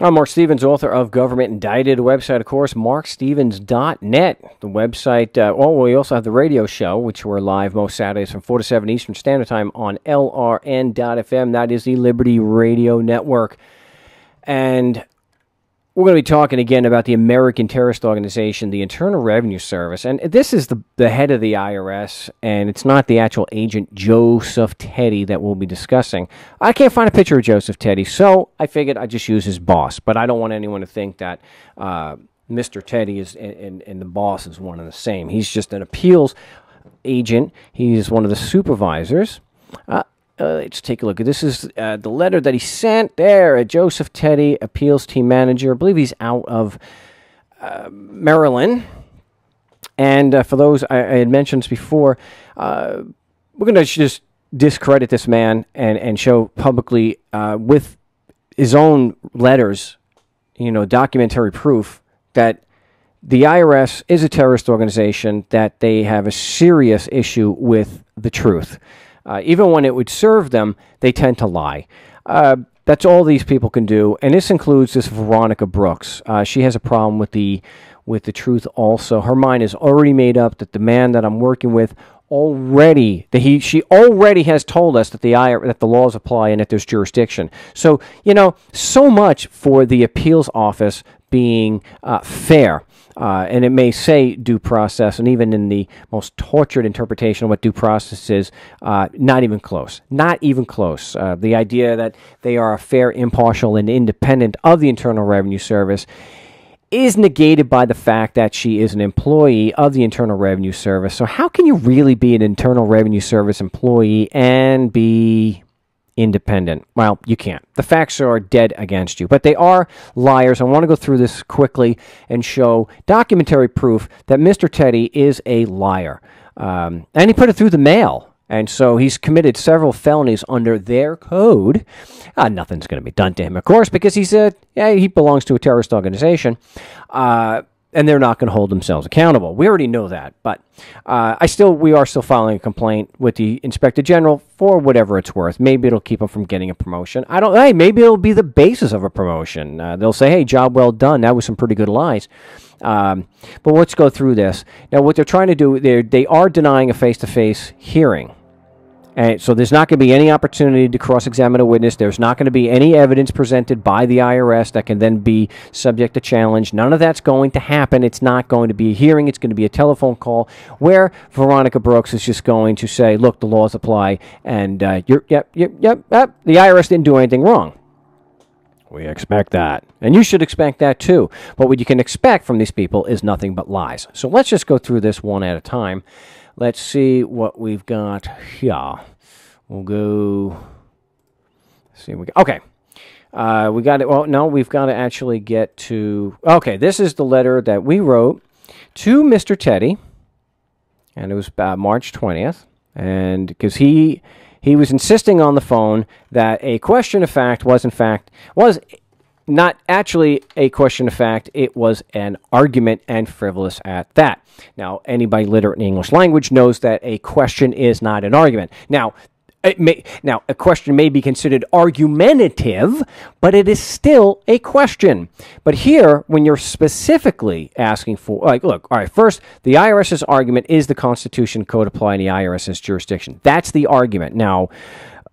I'm Marc Stevens, author of Government Indicted. The website, of course, markstevens.net. The website, we also have the radio show, which we're live most Saturdays from 4 to 7 Eastern Standard Time on LRN.FM. That is the Liberty Radio Network. And we're going to be talking again about the American terrorist organization, the Internal Revenue Service. And this is the head of the IRS, and it's not the actual agent, Joseph Teti, that we'll be discussing. I can't find a picture of Joseph Teti, so I figured I'd just use his boss. But I don't want anyone to think that Mr. Teti is and the boss is one and the same. He's just an appeals agent. He's one of the supervisors. Let's take a look. This is the letter that he sent there. Joseph Teti, appeals team manager. I believe he's out of Maryland. And for those I had mentioned before, we're going to just discredit this man and show publicly with his own letters, documentary proof that the IRS is a terrorist organization, that they have a serious issue with the truth. Even when it would serve them, they tend to lie. That's all these people can do, and this includes this Veronica Brooks. She has a problem with the truth also. Her mind is already made up that the man that I'm working with she already has told us that that the laws apply and that there's jurisdiction. So, so much for the appeals office being fair. And it may say due process, and even in the most tortured interpretation of what due process is, not even close. Not even close. The idea that they are fair, impartial, and independent of the Internal Revenue Service is negated by the fact that she is an employee of the Internal Revenue Service. So how can you really be an Internal Revenue Service employee and be independent? Well, you can't. The facts are dead against you, but they are liars. I want to go through this quickly and show documentary proof that Mr. Teti is a liar. And he put it through the mail. And so he's committed several felonies under their code. Nothing's going to be done to him, of course, because he belongs to a terrorist organization. And they're not going to hold themselves accountable. We already know that, but we are still filing a complaint with the Inspector General for whatever it's worth. Maybe it'll keep him from getting a promotion. Maybe it'll be the basis of a promotion. They'll say, "Hey, job well done. That was some pretty good lies." But let's go through this. Now, what they're trying to do, they are denying a face-to-face hearing. And so there's not going to be any opportunity to cross-examine a witness. There's not going to be any evidence presented by the IRS that can then be subject to challenge. None of that's going to happen. It's not going to be a hearing. It's going to be a telephone call where Veronica Brooks is just going to say, "Look, the laws apply, and the IRS didn't do anything wrong." We expect that. And you should expect that too. But what you can expect from these people is nothing but lies. So let's just go through this one at a time. Let's see what we've got here. We'll go. Okay. We got it. Well, no, we've got to actually get to. Okay, this is the letter that we wrote to Mr. Teti, and it was March 20th. And because he was insisting on the phone that a question of fact was not actually a question of fact. It was an argument, and frivolous at that. Now, anybody literate in the English language knows that a question is not an argument. Now, a question may be considered argumentative, but it is still a question. But here, when you're specifically asking for, look, all right, first, the IRS's argument is the Constitution Code apply in the IRS's jurisdiction. That's the argument. Now,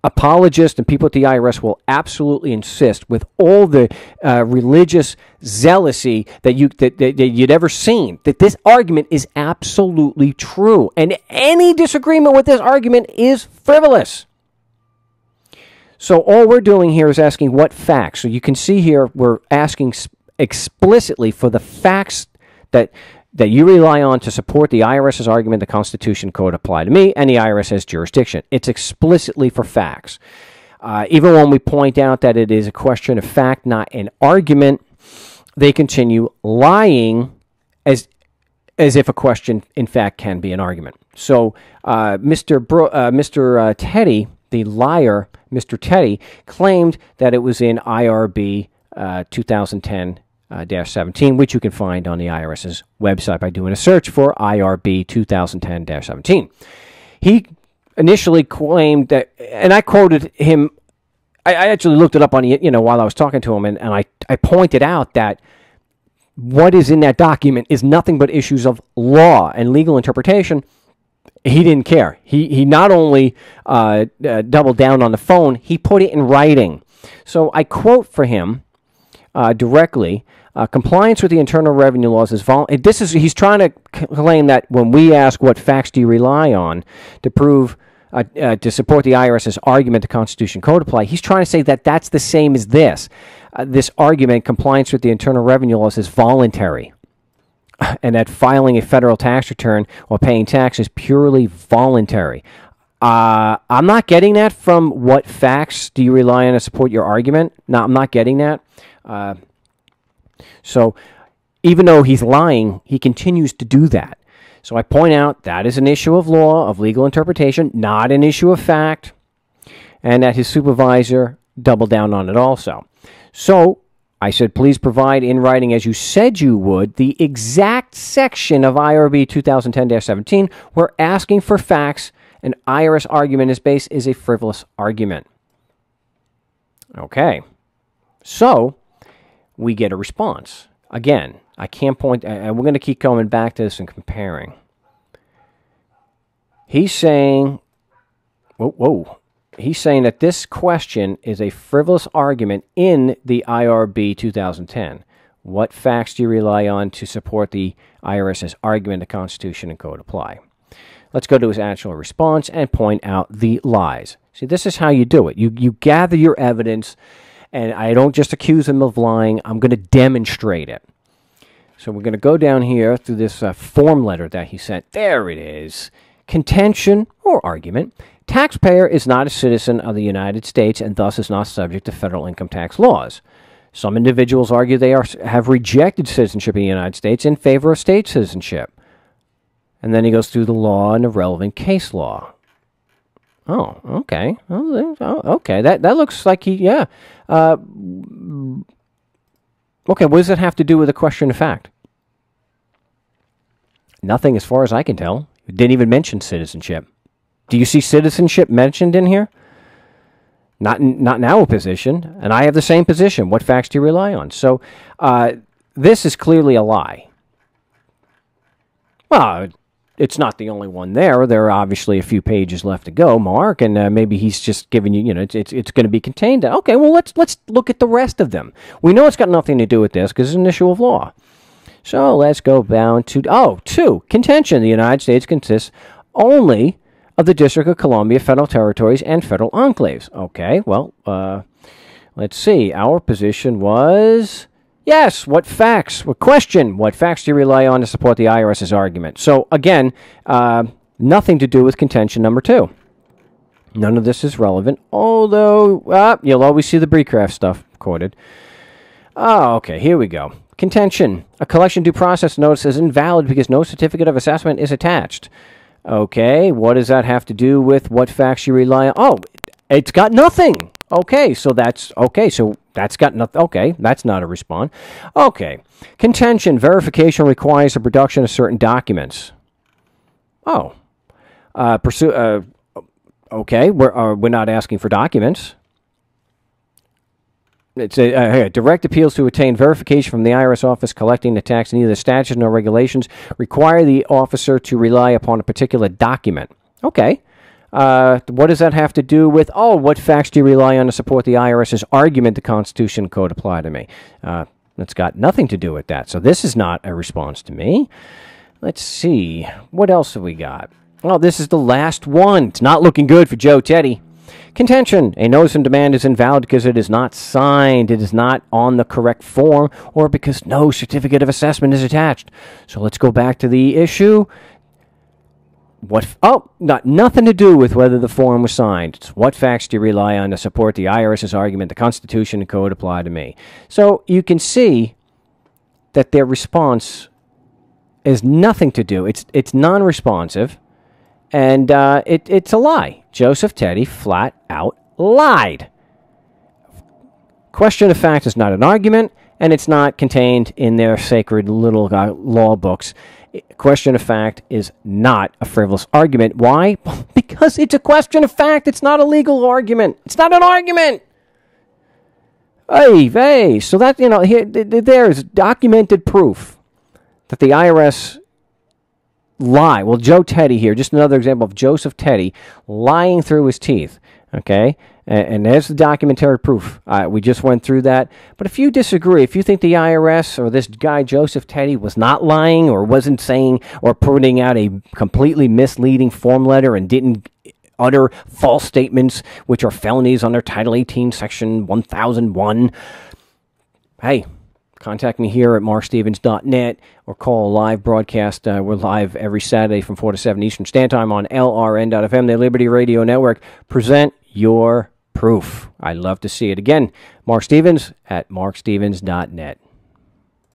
apologists and people at the IRS will absolutely insist with all the religious zealousy that you'd ever seen that this argument is absolutely true. And any disagreement with this argument is frivolous. So all we're doing here is asking what facts. So you can see here we're asking explicitly for the facts that you rely on to support the IRS's argument the Constitution Code apply to me and the IRS has jurisdiction. It's explicitly for facts. Even when we point out that it is a question of fact, not an argument, they continue lying as if a question, in fact, can be an argument. So Mr. Teti, the liar, Mr. Teti, claimed that it was in IRB 2010-17, which you can find on the IRS's website by doing a search for IRB 2010-17. He initially claimed that, and I quoted him I actually looked it up on, while I was talking to him, and I pointed out that what is in that document is nothing but issues of law and legal interpretation. He didn't care. He not only doubled down on the phone, he put it in writing. So I quote for him directly. Compliance with the Internal Revenue laws is he's trying to claim that when we ask what facts do you rely on to prove to support the IRS's argument the Constitution Code apply, he's trying to say that that's the same as this. This argument, compliance with the Internal Revenue laws, is voluntary, and that filing a federal tax return or paying tax is purely voluntary. I'm not getting that from what facts do you rely on to support your argument. No, I'm not getting that. So even though he's lying, he continues to do that. So I point out that is an issue of law, of legal interpretation, not an issue of fact, and that his supervisor doubled down on it also. So I said, please provide in writing, as you said you would, the exact section of IRB 2010-17 where asking for facts an IRS argument is based is a frivolous argument. Okay. So we get a response. Again, I can't point, and we're going to keep coming back to this and comparing. He's saying, he's saying that this question is a frivolous argument in the IRB 2010. What facts do you rely on to support the IRS's argument the Constitution and Code apply? Let's go to his actual response and point out the lies. See, this is how you do it. You gather your evidence, and I don't just accuse him of lying. I'm going to demonstrate it. So we're going to go down here through this form letter that he sent. There it is. Contention or argument. Taxpayer is not a citizen of the United States and thus is not subject to federal income tax laws. Some individuals argue they have rejected citizenship in the United States in favor of state citizenship. And then he goes through the law and the relevant case law. Oh, okay. Okay, that looks like okay, what does that have to do with the question of fact? Nothing as far as I can tell. It didn't even mention citizenship. Do you see citizenship mentioned in here? Not in our position, and I have the same position. What facts do you rely on? So this is clearly a lie. Well, it's not the only one there. There are obviously a few pages left to go, Mark, and maybe he's just giving you, it's going to be contained. Okay, well, let's look at the rest of them. We know it's got nothing to do with this because it's an issue of law. So let's go down to, 2, contention. The United States consists only of the District of Columbia, federal territories, and federal enclaves. Okay, well, let's see. Our position was, yes, what facts do you rely on to support the IRS's argument? So, again, nothing to do with contention number 2. None of this is relevant, although you'll always see the Breecraft stuff quoted. Oh, okay, here we go. Contention. A collection due process notice is invalid because no certificate of assessment is attached. Okay, what does that have to do with what facts you rely on? Oh, it's got nothing. Okay, so that's got nothing. Okay, that's not a response. Okay, contention. Verification requires the production of certain documents. Oh, okay, we're not asking for documents. It's direct appeals to obtain verification from the IRS office collecting the tax. Neither statutes nor regulations require the officer to rely upon a particular document. Okay. What does that have to do with, what facts do you rely on to support the IRS's argument the Constitution Code apply to me? That's got nothing to do with that. So this is not a response to me. Let's see. What else have we got? Well, this is the last one. It's not looking good for Joe Teti. Contention. A notice in demand is invalid because it is not signed, it is not on the correct form, or because no certificate of assessment is attached. So let's go back to the issue. Nothing to do with whether the form was signed. It's what facts do you rely on to support the IRS's argument the Constitution and Code apply to me? So you can see that their response is nothing to do. It's non-responsive. And it's a lie. Joseph Teti flat out lied. Question of fact is not an argument, and it's not contained in their sacred little law books. Question of fact is not a frivolous argument. Why? Because it's a question of fact. It's not a legal argument. It's not an argument. Hey, so that, here, there's documented proof that the IRS lie. Well, Joe Teti here, just another example of Joseph Teti lying through his teeth, okay? And there's the documentary proof. We just went through that. But if you disagree, if you think the IRS or this guy Joseph Teti was not lying or wasn't saying or putting out a completely misleading form letter and didn't utter false statements, which are felonies under Title 18, Section 1001, hey, contact me here at markstevens.net or call a live broadcast. We're live every Saturday from 4 to 7 Eastern Standard Time on LRN.FM, the Liberty Radio Network. Present your proof. I'd love to see it. Again, Mark Stevens at markstevens.net.